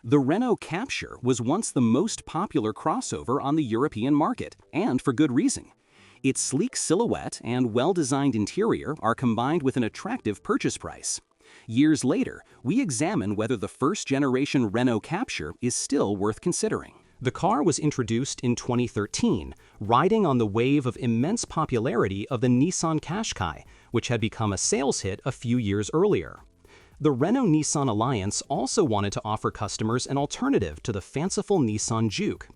The Renault Captur was once the most popular crossover on the European market, and for good reason. Its sleek silhouette and well-designed interior are combined with an attractive purchase price. Years later, we examine whether the first-generation Renault Captur is still worth considering. The car was introduced in 2013, riding on the wave of immense popularity of the Nissan Qashqai, which had become a sales hit a few years earlier. The Renault-Nissan alliance also wanted to offer customers an alternative to the fanciful Nissan Juke.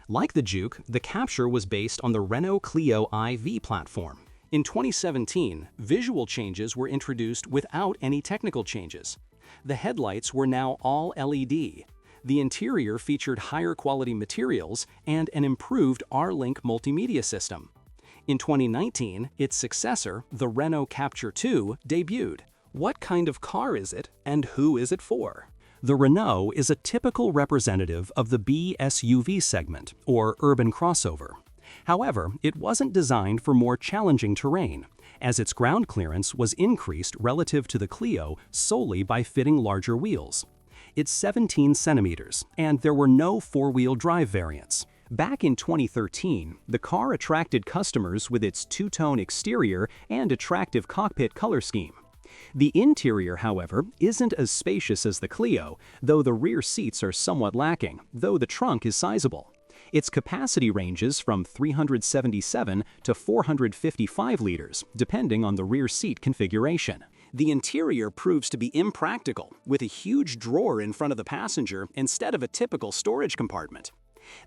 Like the Juke, the Captur was based on the Renault Clio iV platform. In 2017, visual changes were introduced without any technical changes. The headlights were now all LED. The interior featured higher quality materials and an improved R-Link multimedia system. In 2019, its successor, the Renault Captur 2, debuted. What kind of car is it, and who is it for? The Renault is a typical representative of the B SUV segment, or urban crossover. However, it wasn't designed for more challenging terrain, as its ground clearance was increased relative to the Clio solely by fitting larger wheels. It's 17 centimeters, and there were no four-wheel drive variants. Back in 2013, the car attracted customers with its two-tone exterior and attractive cockpit color scheme. The interior, however, isn't as spacious as the Clio, though the rear seats are somewhat lacking, though the trunk is sizable. Its capacity ranges from 377 to 455 liters, depending on the rear seat configuration. The interior proves to be impractical, with a huge drawer in front of the passenger instead of a typical storage compartment.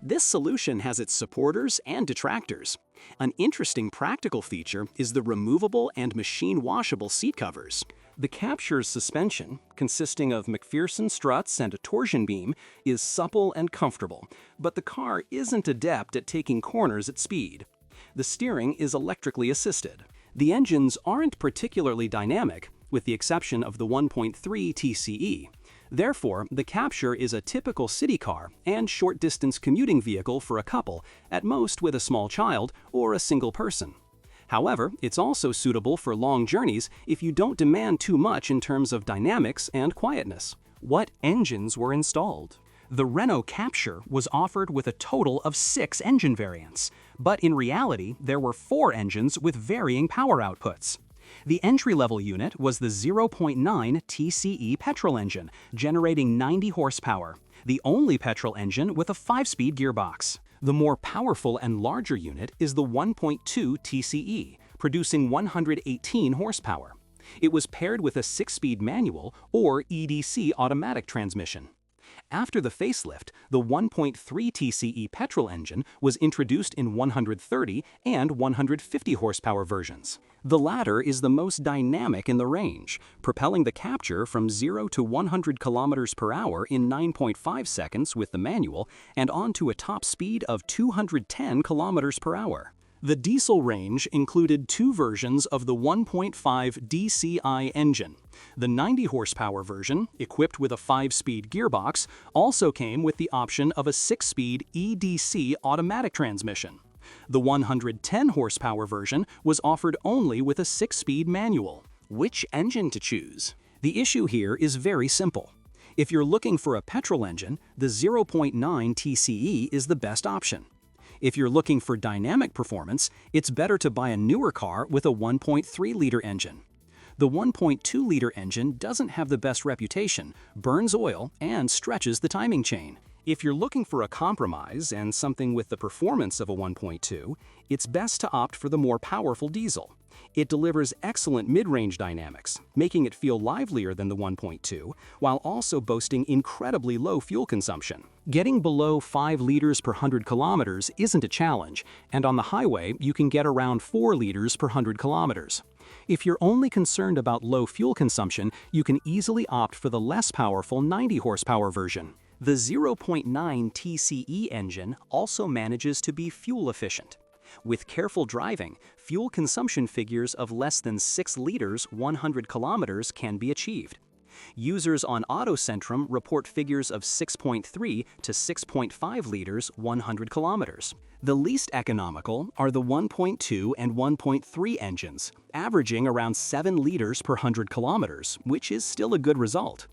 This solution has its supporters and detractors. An interesting practical feature is the removable and machine-washable seat covers. The Captur's suspension, consisting of McPherson struts and a torsion beam, is supple and comfortable, but the car isn't adept at taking corners at speed. The steering is electrically assisted. The engines aren't particularly dynamic, with the exception of the 1.3 TCE. Therefore, the Captur is a typical city car and short-distance commuting vehicle for a couple, at most with a small child or a single person. However, it's also suitable for long journeys if you don't demand too much in terms of dynamics and quietness. What engines were installed? The Renault Captur was offered with a total of 6 engine variants, but in reality, there were 4 engines with varying power outputs. The entry-level unit was the 0.9 TCE petrol engine, generating 90 horsepower, the only petrol engine with a 5-speed gearbox. The more powerful and larger unit is the 1.2 TCE, producing 118 horsepower. It was paired with a 6-speed manual or EDC automatic transmission. After the facelift, the 1.3 TCE petrol engine was introduced in 130 and 150 horsepower versions. The latter is the most dynamic in the range, propelling the Captur from 0 to 100 km per hour in 9.5 seconds with the manual and onto a top speed of 210 km per hour. The diesel range included 2 versions of the 1.5 DCI engine. The 90 horsepower version, equipped with a 5-speed gearbox, also came with the option of a 6-speed EDC automatic transmission. The 110 horsepower version was offered only with a 6-speed manual. Which engine to choose? The issue here is very simple. If you're looking for a petrol engine, the 0.9 TCE is the best option. If you're looking for dynamic performance, it's better to buy a newer car with a 1.3-liter engine. The 1.2-liter engine doesn't have the best reputation, burns oil, and stretches the timing chain. If you're looking for a compromise and something with the performance of a 1.2, it's best to opt for the more powerful diesel. It delivers excellent mid-range dynamics, making it feel livelier than the 1.2, while also boasting incredibly low fuel consumption. Getting below 5 liters per 100 kilometers isn't a challenge, and on the highway you can get around 4 liters per 100 kilometers. If you're only concerned about low fuel consumption, you can easily opt for the less powerful 90 horsepower version. The 0.9 TCE engine also manages to be fuel efficient. With careful driving, fuel consumption figures of less than 6 liters 100 kilometers can be achieved. Users on AutoCentrum report figures of 6.3 to 6.5 liters 100 kilometers. The least economical are the 1.2 and 1.3 engines, averaging around 7 liters per 100 kilometers, which is still a good result.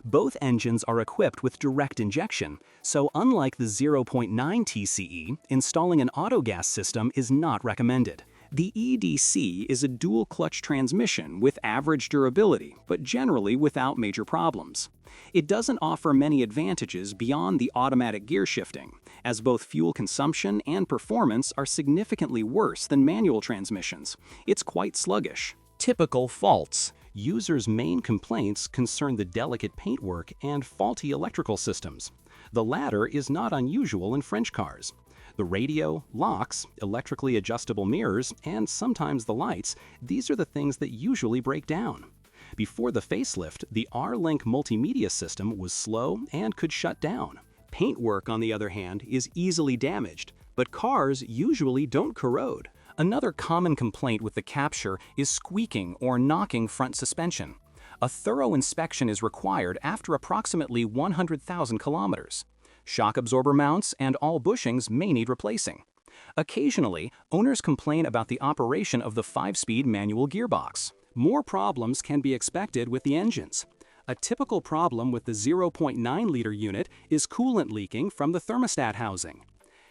Both engines are equipped with direct injection, so unlike the 0.9 TCE, installing an autogas system is not recommended. The EDC is a dual-clutch transmission with average durability, but generally without major problems. It doesn't offer many advantages beyond the automatic gear shifting, as both fuel consumption and performance are significantly worse than manual transmissions. It's quite sluggish. Typical faults. Users' main complaints concern the delicate paintwork and faulty electrical systems. The latter is not unusual in French cars. The radio, locks, electrically adjustable mirrors, and sometimes the lights, these are the things that usually break down. Before the facelift, the R-Link multimedia system was slow and could shut down. Paintwork, on the other hand, is easily damaged, but cars usually don't corrode. Another common complaint with the Captur is squeaking or knocking front suspension. A thorough inspection is required after approximately 100,000 kilometers. Shock absorber mounts and all bushings may need replacing. Occasionally, owners complain about the operation of the 5-speed manual gearbox. More problems can be expected with the engines. A typical problem with the 0.9-liter unit is coolant leaking from the thermostat housing.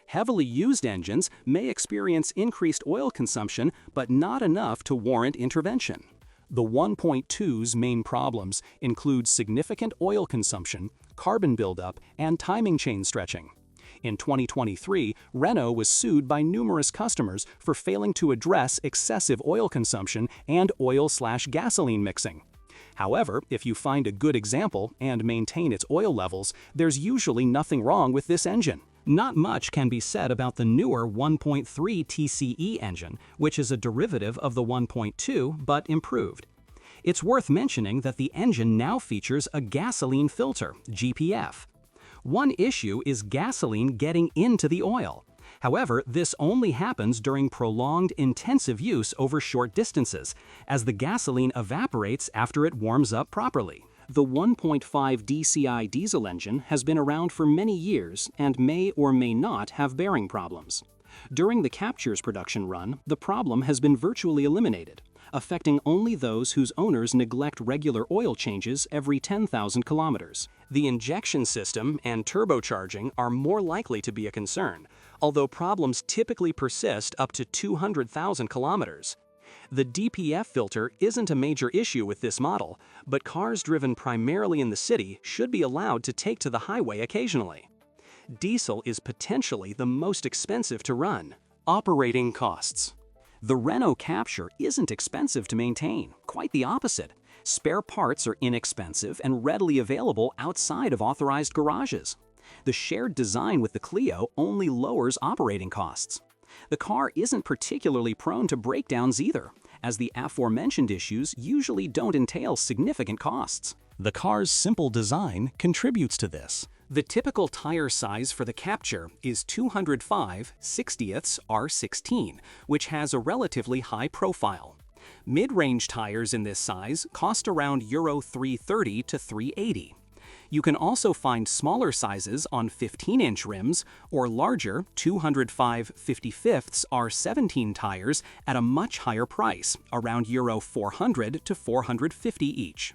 Heavily used engines may experience increased oil consumption, but not enough to warrant intervention. The 1.2's main problems include significant oil consumption, carbon buildup, and timing chain stretching. In 2023, Renault was sued by numerous customers for failing to address excessive oil consumption and oil/gasoline mixing. However, if you find a good example and maintain its oil levels, there's usually nothing wrong with this engine. Not much can be said about the newer 1.3 TCE engine, which is a derivative of the 1.2 but improved. It's worth mentioning that the engine now features a gasoline filter, GPF. One issue is gasoline getting into the oil. However, this only happens during prolonged, intensive use over short distances, as the gasoline evaporates after it warms up properly. The 1.5 DCI diesel engine has been around for many years and may or may not have bearing problems. During the Captur's production run, the problem has been virtually eliminated, affecting only those whose owners neglect regular oil changes every 10,000 kilometers. The injection system and turbocharging are more likely to be a concern, although problems typically persist up to 200,000 kilometers. The DPF filter isn't a major issue with this model, but cars driven primarily in the city should be allowed to take to the highway occasionally. Diesel is potentially the most expensive to run. Operating costs. The Renault Captur isn't expensive to maintain, quite the opposite. Spare parts are inexpensive and readily available outside of authorized garages. The shared design with the Clio only lowers operating costs. The car isn't particularly prone to breakdowns either, as the aforementioned issues usually don't entail significant costs. The car's simple design contributes to this. The typical tire size for the Captur is 205/60ths R16, which has a relatively high profile. Mid-range tires in this size cost around Euro 330 to 380. You can also find smaller sizes on 15-inch rims or larger 205/55ths R17 tires at a much higher price, around Euro 400 to 450 each.